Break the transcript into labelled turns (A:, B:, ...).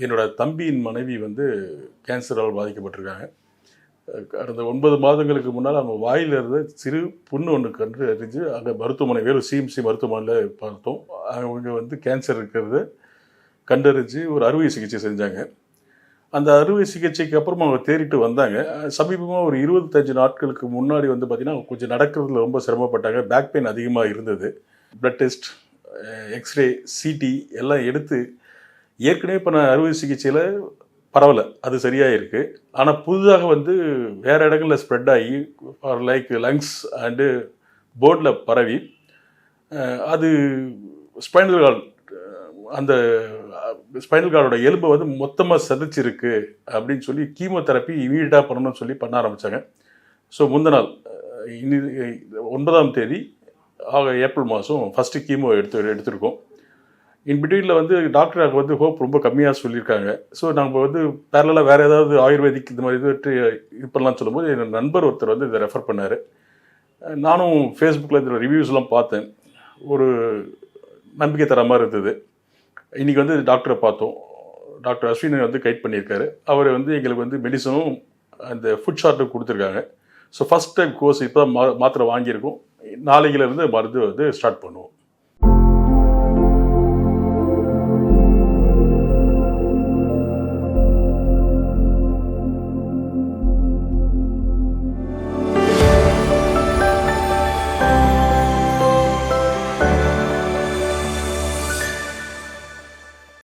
A: என்னோட தம்பியின் மனைவி வந்து கேன்சரால் பாதிக்கப்பட்டிருக்காங்க. கடந்த 9 மாதங்களுக்கு முன்னால் அவங்க வாயில் இருந்த சிறு புண்ணு ஒன்று கண்டறிஞ்சு அங்கே மருத்துவமனை வேலூர் சிஎம்சி மருத்துவமனையில் பார்த்தோம். அவங்க வந்து கேன்சர் இருக்கிறத கண்டறிஞ்சு ஒரு அறுவை சிகிச்சை செஞ்சாங்க. அந்த அறுவை சிகிச்சைக்கு அப்புறமா அவங்க தேறிட்டு வந்தாங்க. சமீபமாக ஒரு 25 நாட்களுக்கு முன்னாடி வந்து பார்த்திங்கன்னா கொஞ்சம் நடக்கிறதுல ரொம்ப சிரமப்பட்டாங்க. பேக் பெயின் அதிகமாக இருந்தது. பிளட் டெஸ்ட், எக்ஸ்ரே, சிடி எல்லாம் எடுத்து ஏற்கனவே பண்ண அறுவை சிகிச்சையில் பரவாயில்ல, அது சரியாக இருக்குது. ஆனால் புதுதாக வந்து வேறு இடங்களில் ஸ்ப்ரெட் ஆகி லைக் லங்ஸ் அண்டு போர்டில் பரவி அது ஸ்பைனல் கார்டு, அந்த ஸ்பைனல் கார்டோட எலும்பை வந்து மொத்தமாக சதிச்சிருக்கு அப்படின்னு சொல்லி கீமோதெரப்பி இமீடியட்டாக பண்ணணும்னு சொல்லி பண்ண ஆரம்பித்தாங்க. ஸோ முந்த நாள் 9ஆம் தேதி ஏப்ரல் மாதம் ஃபஸ்ட்டு கீமோ எடுத்திருக்கோம். இன்பிட்வீனில் வந்து டாக்டர் வந்து ஹோப் ரொம்ப கம்மியாக சொல்லியிருக்காங்க. ஸோ நம்ம வந்து பேரலாக வேறு ஏதாவது ஆயுர்வேதிக் இந்த மாதிரி இது பண்ணலாம்னு சொல்லும்போது என் நண்பர் ஒருத்தர் வந்து இதை ரெஃபர் பண்ணார். நானும் ஃபேஸ்புக்கில் இந்த ரிவ்யூஸ்லாம் பார்த்தேன். ஒரு நம்பிக்கை தர மாதிரி இருந்தது. இன்றைக்கி வந்து டாக்டரை பார்த்தோம். டாக்டர் அஸ்வினை வந்து கைட் பண்ணியிருக்காரு. அவர் வந்து எங்களுக்கு வந்து மெடிசனும் அந்த ஃபுட் ஷார்ட்டும் கொடுத்துருக்காங்க. ஸோ ஃபஸ்ட் டைம் கோர்ஸ் இப்போ தான் மாத்திரை வாங்கியிருக்கோம். நாளைக்கிலேருந்து மருந்து வந்து ஸ்டார்ட் பண்ணுவோம்.